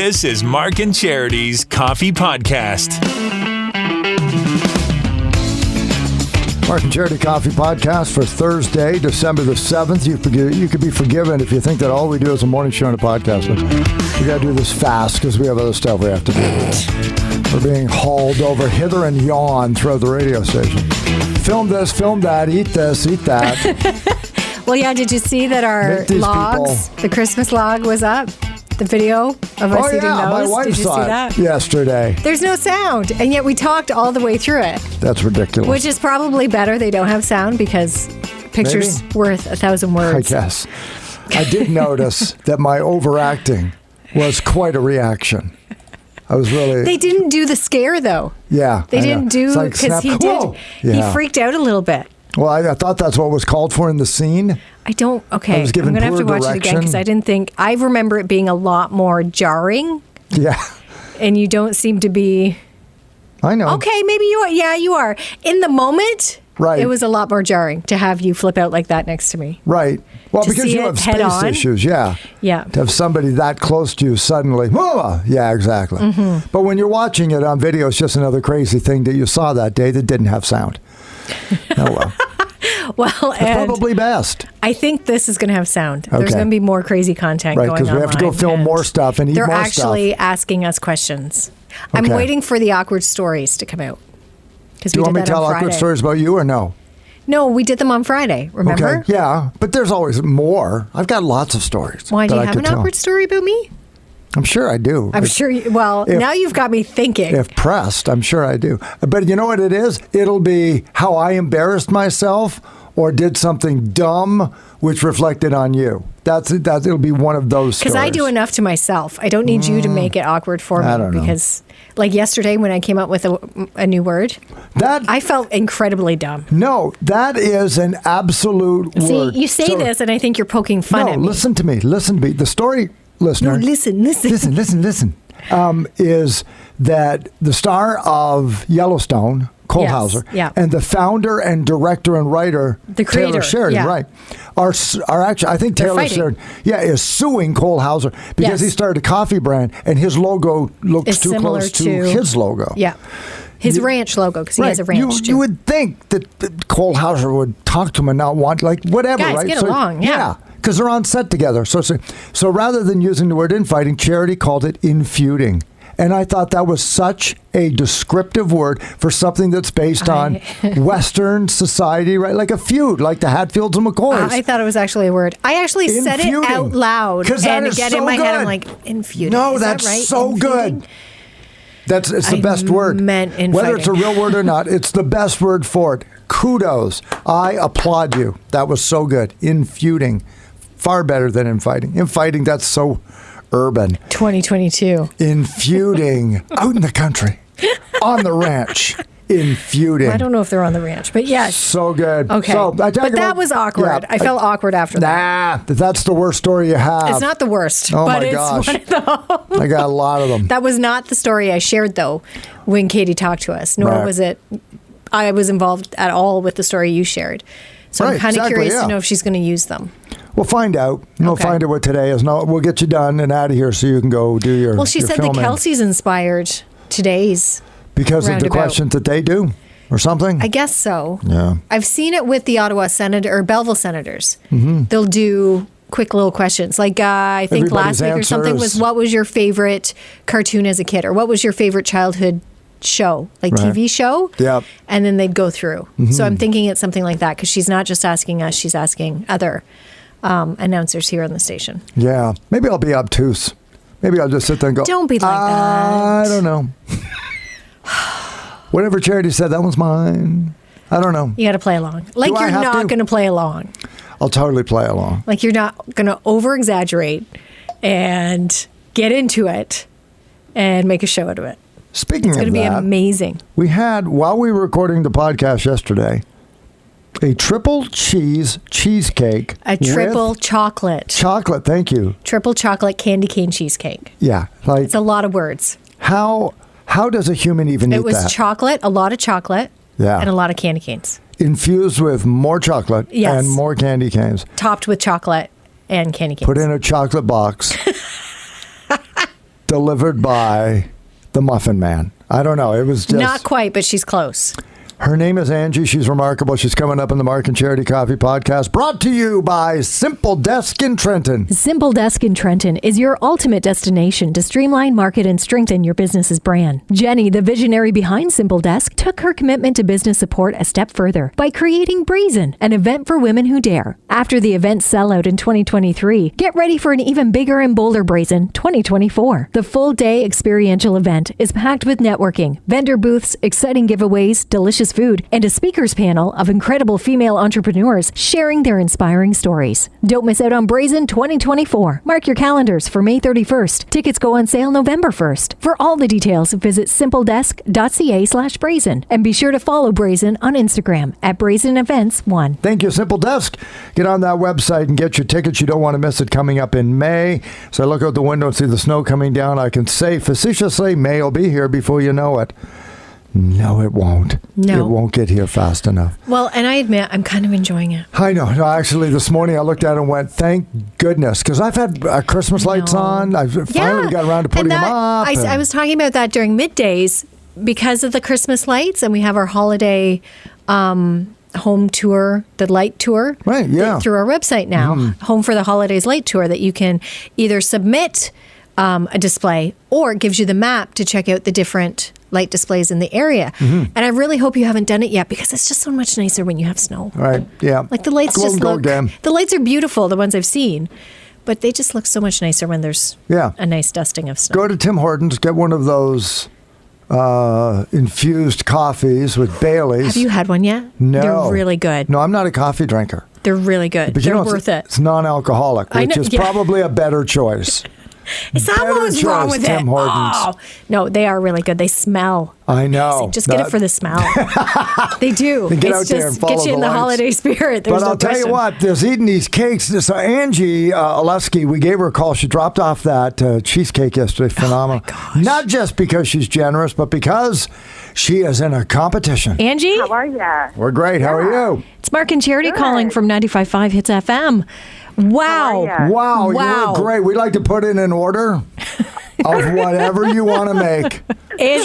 This is Mark and Charity's Coffee Podcast. Mark and Charity Coffee Podcast for Thursday, December the 7th. You could be forgiven if you think that all we do is a morning show and a podcast. We got to do this fast because we have other stuff we have to do. We're being hauled over hither and yon throughout the radio station. Film this, film that, eat this, eat that. Well, yeah, did you see that our logs, the Christmas log was up? The video of us eating those? My wife did you saw see it that? Yesterday. There's no sound, and yet we talked all the way through it. That's ridiculous. Which is probably better they don't have sound because picture's worth 1,000 words. I guess. I did notice that my overacting was quite a reaction. I was really... They didn't do the scare, though. Yeah. They didn't do... Because he did. Whoa. Yeah. He freaked out a little bit. Well, I thought that's what was called for in the scene. Okay. I'm going to have to watch it again because I didn't think... I remember it being a lot more jarring. Yeah. And you don't seem to be... I know. Okay, maybe you are. Yeah, you are. In the moment, right. It was a lot more jarring to have you flip out like that next to me. Right. Well, to because you have space issues, yeah. Yeah. To have somebody that close to you suddenly, yeah, exactly. Mm-hmm. But when you're watching it on video, it's just another crazy thing that you saw that day that didn't have sound. Oh, well. Well, it's probably best. I think this is going to have sound. Okay. There's going to be more crazy content going on. Right, because we have to go film more stuff and eat more stuff. They're actually asking us questions. Okay. I'm waiting for the awkward stories to come out. Do you want me to tell awkward stories about you or no? No, we did them on Friday, remember? Okay, yeah, but there's always more. I've got lots of stories. Why, do you have an awkward story about me? I'm sure I do. I'm sure now you've got me thinking. If pressed, I'm sure I do. But you know what it is? It'll be how I embarrassed myself or did something dumb which reflected on you. It'll be one of those stories. Because I do enough to myself. I don't need you to make it awkward for me. I don't know. Because like yesterday when I came up with a new word, I felt incredibly dumb. No, that is an absolute word. See, you say this and I think you're poking fun at me. No, listen to me. The story, listener. No, listen. Listen. Is that the star of Yellowstone, Cole Hauser, and the founder and director and writer, Taylor Sheridan, right, are actually, I think Taylor Sheridan, is suing Cole Hauser because he started a coffee brand and his logo looks too close to his logo. Yeah. His ranch logo, because he has a ranch too. You would think that Cole Hauser would talk to him and not want, whatever, guys, right? Get along, yeah. Because they're on set together. So rather than using the word infighting, Charity called it infeuding. And I thought that was such a descriptive word for something that's based on Western society, right? Like a feud, like the Hatfields and McCoys. I thought it was actually a word. I actually said it out loud. And again, in my head, I'm like, infeuding. No, that's right? So good. It's the best word. Infighting. Whether it's a real word or not, it's the best word for it. Kudos. I applaud you. That was so good. Infeuding. Far better than infighting. Infighting, that's so urban. 2022. Infeuding. Out in the country. On the ranch. Infeuding. I don't know if they're on the ranch, but yes. So good. Okay. But that was awkward. Yeah, I felt awkward after that. That's the worst story you have. It's not the worst. Oh but my it's gosh. One of them. I got a lot of them. That was not the story I shared, though, when Katie talked to us. Nor was it I was involved at all with the story you shared. So I'm kind of curious to know if she's going to use them. We'll find out. We'll find out what today is. No, we'll get you done and out of here so you can go do your. Well, she said filming. that Kelsey's inspired today's because of the questions that they do, or something. I guess so. Yeah, I've seen it with the Ottawa Senator or Belleville Senators. Mm-hmm. They'll do quick little questions, like I think last week or something was, "What was your favorite cartoon as a kid?" or "What was your favorite childhood show, TV show?" Yep. And then they'd go through. Mm-hmm. So I'm thinking it's something like that because she's not just asking us; she's asking other announcers here on the station. Yeah. Maybe I'll be obtuse. Maybe I'll just sit there and go, don't be like that. I don't know. Whatever Charity said, that one's mine. I don't know. You got to play along. Like you're not going to play along. I'll totally play along. Like you're not going to over-exaggerate and get into it and make a show out of it. Speaking of that, it's going to be amazing. We had, while we were recording the podcast yesterday, a triple cheese cheesecake. A triple chocolate. Chocolate, thank you. Triple chocolate candy cane cheesecake. Yeah. It's a lot of words. How does a human even eat that? It was chocolate, a lot of chocolate, and a lot of candy canes. Infused with more chocolate and more candy canes. Topped with chocolate and candy canes. Put in a chocolate box. delivered by the Muffin Man. I don't know. It was just... Not quite, but she's close. Her name is Angie. She's remarkable. She's coming up in the Mark and Charity Coffee Podcast, brought to you by Simple Desk in Trenton. Simple Desk in Trenton is your ultimate destination to streamline, market, and strengthen your business's brand. Jenny, the visionary behind Simple Desk, took her commitment to business support a step further by creating BRAZEN, an event for women who dare. After the event sellout in 2023, get ready for an even bigger and bolder BRAZEN 2024. The full-day experiential event is packed with networking, vendor booths, exciting giveaways, delicious food, and a speakers panel of incredible female entrepreneurs sharing their inspiring stories. Don't miss out on BRAZEN 2024. Mark your calendars for May 31st. Tickets go on sale November 1st. For all the details, visit simpledesk.ca/BRAZEN and be sure to follow BRAZEN on Instagram at BRAZEN Events 1. Thank you, Simple Desk. Get on that website and get your tickets. You don't want to miss it coming up in May. So I look out the window and see the snow coming down. I can say facetiously, May will be here before you know it. No, it won't. No. It won't get here fast enough. Well, and I admit, I'm kind of enjoying it. I know. No, actually, this morning I looked at it and went, thank goodness, because I've had Christmas lights on. I finally got around to putting them up. I was talking about that during middays because of the Christmas lights, and we have our holiday home tour, the light tour, right? Yeah, through our website now, Home for the Holidays light tour, that you can either submit a display or it gives you the map to check out the different light displays in the area. And I really hope you haven't done it yet because it's just so much nicer when you have snow. Right, yeah. Like the lights just look, the lights are beautiful, the ones I've seen, but they just look so much nicer when there's a nice dusting of snow. Go to Tim Hortons, get one of those infused coffees with Baileys. Have you had one yet? No. They're really good. No, I'm not a coffee drinker. They're really good. But they're worth it. It's non-alcoholic, which is probably a better choice. It's not what's wrong with Tim it. Hortons. Oh, no, they are really good. They smell. I know. Just get it for the smell. They do. Get out there and follow get you in the holiday spirit. But I'll tell you what, there's eating these cakes. So Angie Olaski, we gave her a call. She dropped off that cheesecake yesterday. Phenomenal. Oh my gosh. Not just because she's generous, but because she is in a competition. Angie? How are you? We're great. How are you? It's Mark and Charity calling from 95.5 Hits FM. Wow. Wow, you look great. We'd like to put in an order of whatever you want to make.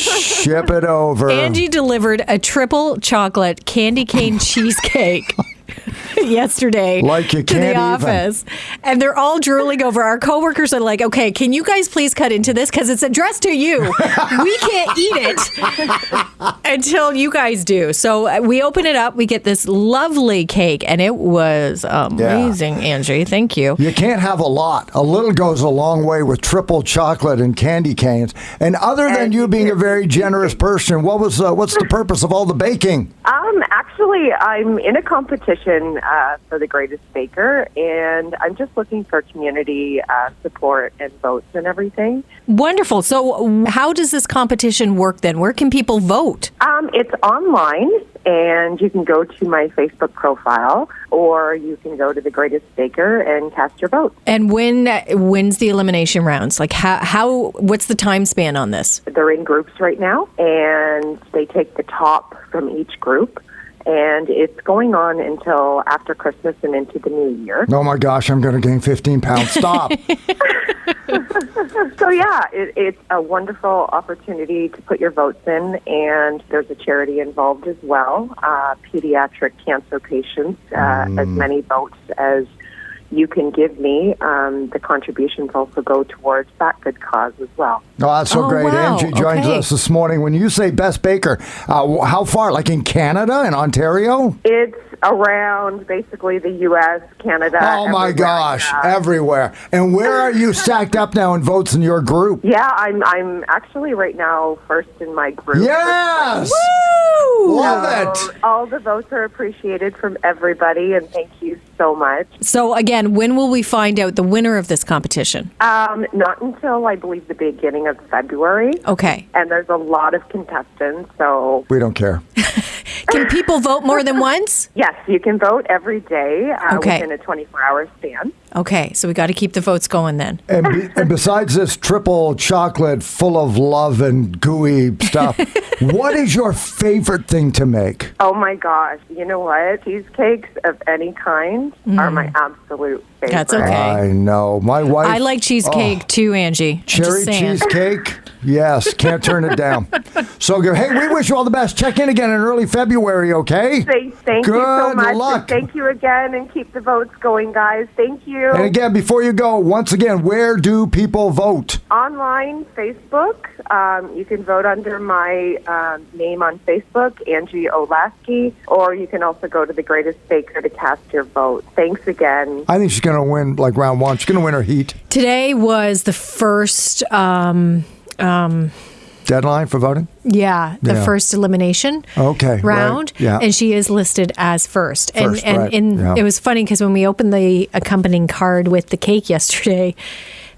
Ship it over. Angie delivered a triple chocolate candy cane cheesecake yesterday like you to the office. And they're all drooling over. Our coworkers are like, okay, can you guys please cut into this? Because it's addressed to you. We can't eat it until you guys do. So we open it up. We get this lovely cake. And it was amazing, Angie. Thank you. You can't have a lot. A little goes a long way with triple chocolate and candy canes. And other than you being a very generous person, what's the purpose of all the baking? Actually, I'm in a competition for the greatest baker, and I'm just looking for community support and votes and everything. Wonderful. So how does this competition work then? Where can people vote? It's online, and you can go to my Facebook profile, or you can go to The Greatest Baker and cast your vote. And when wins the elimination rounds? Like what's the time span on this? They're in groups right now, and they take the top from each group. And it's going on until after Christmas and into the new year. Oh, my gosh, I'm going to gain 15 pounds. Stop. So, yeah, it's a wonderful opportunity to put your votes in, and there's a charity involved as well, pediatric cancer patients, as many votes as you can give me. The contributions also go towards that good cause as well. Oh, that's so great. Wow. Angie joins us this morning. When you say best baker, how far? Like in Canada and Ontario? It's around basically the U.S., Canada. Oh, my gosh. Everywhere. And where are you stacked up now in votes in your group? Yeah, I'm actually right now first in my group. Yes! Woo! Love it. All the votes are appreciated from everybody, and thank you so much. So again, when will we find out the winner of this competition? Not until, I believe, the beginning of February. Okay. And there's a lot of contestants, so... We don't care. Can people vote more than once? Yes, you can vote every day Okay. within a 24-hour span. Okay, so we got to keep the votes going then. And besides this triple chocolate full of love and gooey stuff, what is your favorite thing to make? Oh my gosh. You know what? Cheesecakes of any kind are my absolute favorite. That's okay. I know. My wife. I like cheesecake too, Angie. Cherry cheesecake? Yes, can't turn it down. So good. Hey, we wish you all the best. Check in again in early February, okay? Thank you so much. Luck. Thank you again, and keep the votes going, guys. Thank you. And again, before you go, once again, where do people vote? Online, Facebook. You can vote under my name on Facebook, Angie Olaski, or you can also go to The Greatest Baker to cast your vote. Thanks again. I think she's going to win like round one. She's going to win her heat. Today was the first... deadline for voting? Yeah, the first elimination round. Right. Yeah. And she is listed as first. And right. It was funny because when we opened the accompanying card with the cake yesterday,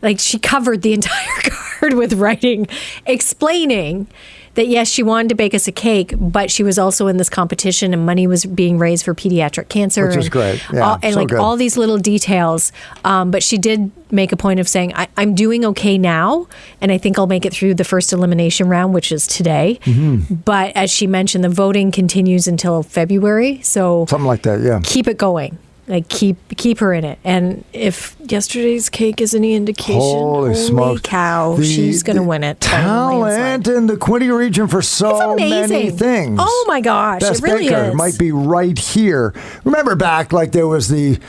like she covered the entire card with writing explaining that yes, she wanted to bake us a cake, but she was also in this competition and money was being raised for pediatric cancer. Which is great. Yeah, all these little details. But she did make a point of saying, I'm doing okay now, and I think I'll make it through the first elimination round, which is today. Mm-hmm. But as she mentioned, the voting continues until February. So something like that, yeah. Keep it going. Like keep her in it. And if yesterday's cake is any indication, holy cow, she's going to win it. Talent in the Quinte region for so many things. Oh my gosh, Best it really Baker is. Might be right here. Remember back, like there was the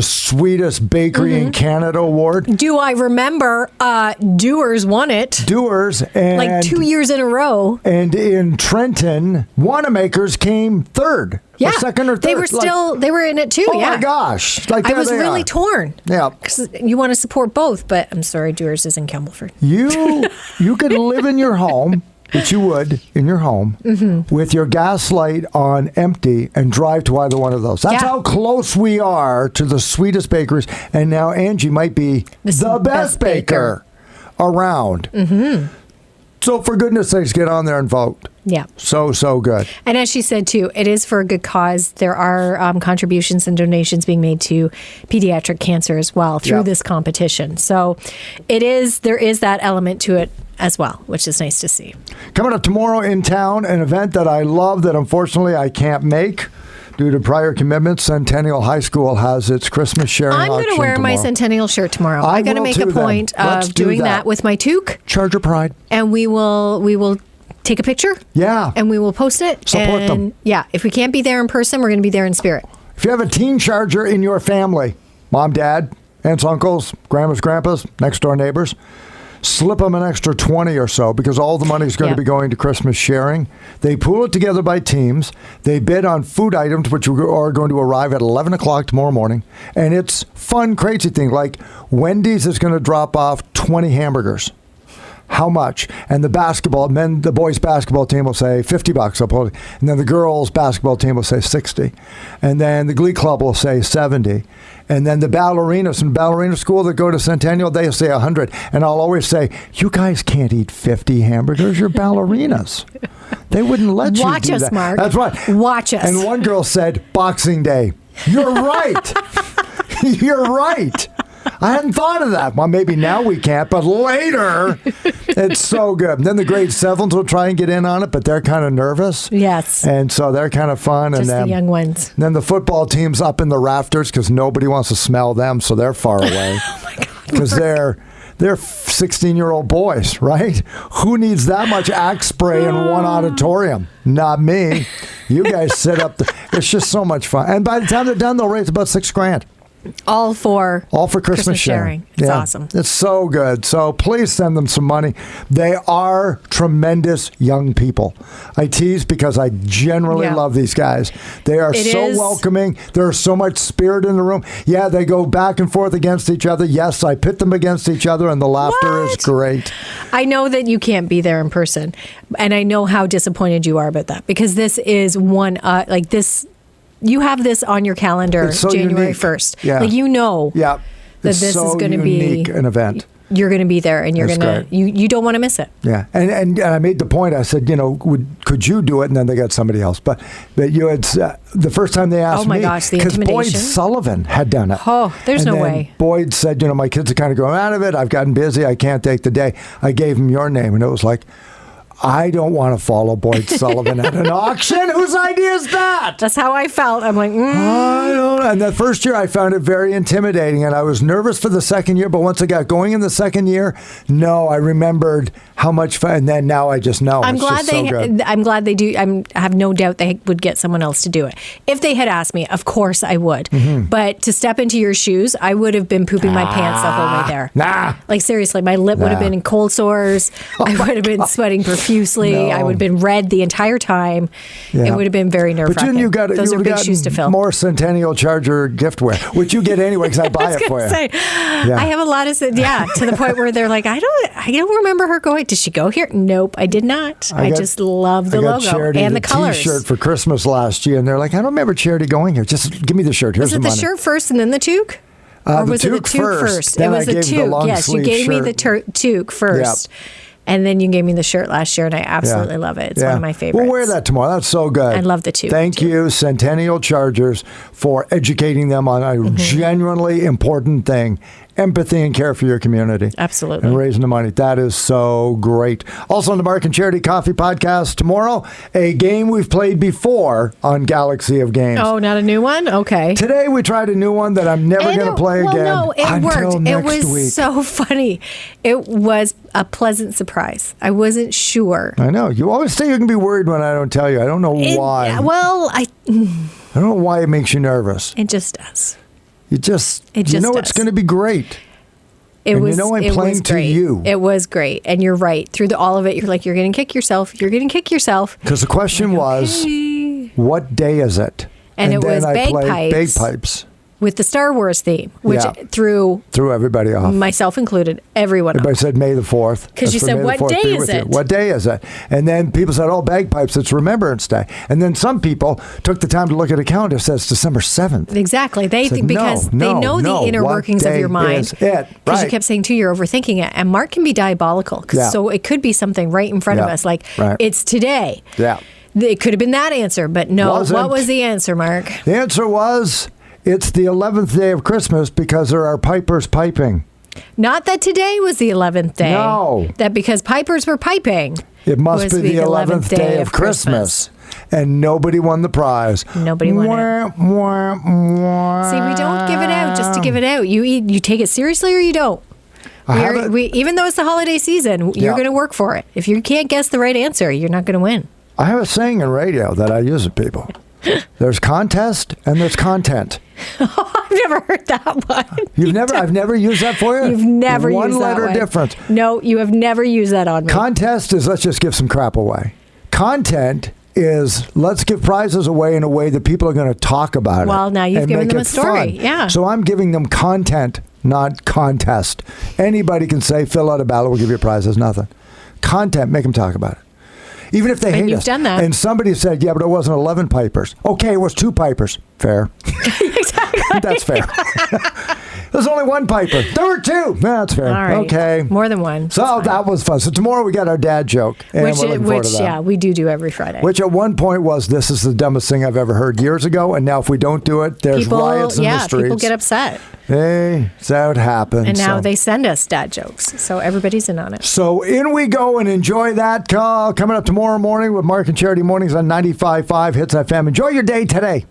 sweetest bakery in Canada award. Do I remember? Doers won it. Doers, and like 2 years in a row. And in Trenton, Wanamaker's came third. Yeah, second or third. They were in it too. Oh my gosh! I was really torn. Yeah, because you want to support both, but I'm sorry, Doers is in Campbellford. You could live in your home, which you would in your home, with your gas light on empty and drive to either one of those. That's how close we are to the sweetest bakeries. And now Angie might be the best baker around. Mm-hmm. So for goodness sakes, get on there and vote. Yeah. So good. And as she said, too, it is for a good cause. There are contributions and donations being made to pediatric cancer as well through this competition. So there is that element to it as well, which is nice to see. Coming up tomorrow in town, an event that I love that unfortunately I can't make. Due to prior commitments, Centennial High School has its Christmas sharing auction. I'm going to wear my Centennial shirt tomorrow. I'm going to make a point of doing that with my toque. Charger Pride. And we will take a picture. Yeah. And we will post it. Support them. Yeah. If we can't be there in person, we're going to be there in spirit. If you have a teen charger in your family, mom, dad, aunts, uncles, grandmas, grandpas, next door neighbors, slip them an extra 20 or so because all the money is going to be going to Christmas sharing. They pool it together by teams. They bid on food items, which are going to arrive at 11 o'clock tomorrow morning. And it's fun, crazy thing. Like Wendy's is going to drop off 20 hamburgers. How much? And the boys basketball team will say $50. And then the girls basketball team will say 60. And then the Glee Club will say 70. And then the ballerinas from ballerina school that go to Centennial, they say 100. And I'll always say, you guys can't eat 50 hamburgers. You're ballerinas. They wouldn't let you do that. Watch us, Mark. That's right. Watch us. And one girl said, Boxing Day. You're right. You're right. I hadn't thought of that. Well, maybe now we can't, but later, it's so good. And then the grade 7s will try and get in on it, but they're kind of nervous. Yes. And so they're kind of fun. Just and the young ones. And then the football team's up in the rafters because nobody wants to smell them, so they're far away. Oh, my God. Because they're 16-year-old boys, right? Who needs that much Axe spray in one auditorium? Not me. You guys sit up. It's just so much fun. And by the time they're done, they'll raise about $6,000. All for Christmas sharing. It's awesome. It's so good. So please send them some money. They are tremendous young people. I tease because I generally love these guys. They are welcoming. There's so much spirit in the room. Yeah, they go back and forth against each other. Yes, I pit them against each other, and the laughter is great. I know that you can't be there in person, and I know how disappointed you are about that because this is one like this. You have this on your calendar, January 1st. Yeah. Like, that this is going to be an event. you're going to be there, and you're going to you don't want to miss it. Yeah, and I made the point. I said, could you do it? And then they got somebody else. But you had the first time they asked me. Oh my gosh, the intimidation. Because Boyd Sullivan had done it. Oh, there's no way. Boyd said, my kids are kind of going out of it. I've gotten busy. I can't take the day. I gave him your name, and it was like, I don't want to follow Boyd Sullivan at an auction. Whose idea is that? That's how I felt. I'm like, I don't know. And the first year I found it very intimidating, and I was nervous for the second year. But once I got going in the second year, I remembered how much fun. And then now I just know. I'm glad they do. I have no doubt they would get someone else to do it. If they had asked me, of course I would. Mm-hmm. But to step into your shoes, I would have been pooping my pants the whole way there. Like seriously, my lip would have been in cold sores. I would have been sweating profusely. I would have been red the entire time. Yeah. It would have been very nerve-wracking. But those are big shoes to fill. More Centennial Charger giftware, which you get anyway because I buy it for you. I have a lot of to the point where they're like, I don't remember her going. Did she go here? Nope, I did not. I just love the logo and the colors. T-shirt for Christmas last year, and they're like, I don't remember Charity going here. Just give me the shirt. Here's the money. Was it the shirt first and then the toque? Or was it the toque first? It was the toque. Yes, you gave me the toque first. Yep. And then you gave me the shirt last year, and I absolutely love it. It's one of my favorites. We'll wear that tomorrow. That's so good. I love the toque. Thank you, Centennial Chargers, for educating them on a genuinely important thing. Empathy and care for your community. Absolutely. And raising the money. That is so great. Also on the Mark and Charity Coffee Podcast tomorrow, a game we've played before on Galaxy of Games. Oh, not a new one? Okay. Today we tried a new one that I'm never going to play again. No, it worked. It was so funny. It was a pleasant surprise. I wasn't sure. I know. You always say you can be worried when I don't tell you. I don't know why. I don't know why it makes you nervous. It just does. You know it's going to be great. I'm playing to you. It was great. And you're right. Through all of it, you're like, you're going to kick yourself. You're going to kick yourself. Because the question was, what day is it? And it was bagpipes. With the Star Wars theme, which threw everybody off. Myself included, everyone Everybody off. said May the 4th. Because you said, what day is it? What day is it? And then people said, bagpipes, it's Remembrance Day. And then some people took the time to look at a calendar that says December 7th. Exactly. They know the inner workings of your mind. Because you kept saying, too, you're overthinking it. And Mark can be diabolical. So it could be something right in front of us, like, it's today. Yeah. It could have been that answer, but no. What was the answer, Mark? The answer was... It's the 11th day of Christmas because there are pipers piping. Not that today was the 11th day. No. That because pipers were piping. It must be the 11th day of Christmas. And nobody won the prize. Nobody won it. See, we don't give it out just to give it out. You take it seriously or you don't. Even though it's the holiday season, you're going to work for it. If you can't guess the right answer, you're not going to win. I have a saying in radio that I use with people. There's contest and there's content. I've never heard that one. I've never used that for you? You've never used that one. 1 letter difference. No, you have never used that on me. Contest is let's just give some crap away. Content is let's give prizes away in a way that people are going to talk about it. Well, now you've given them a story. Fun. Yeah. So I'm giving them content, not contest. Anybody can say, fill out a ballot, we'll give you a prize. There's nothing. Content, make them talk about it. Even if they hate us. You've done that. And somebody said, but it wasn't 11 pipers. Okay, it was 2 pipers. Fair. Exactly. That's fair. There's only 1 piper. There were 2. That's fair. All right. Okay. More than 1. So that was fun. So tomorrow we got our dad joke. Which we do every Friday. Which at one point was, this is the dumbest thing I've ever heard years ago. And now if we don't do it, there's riots in the streets. People get upset. Hey, that's how it happens. And now they send us dad jokes. So everybody's in on it. So in we go and enjoy that call. Coming up tomorrow morning with Mark and Charity Mornings on 95.5 Hits FM. Enjoy your day today.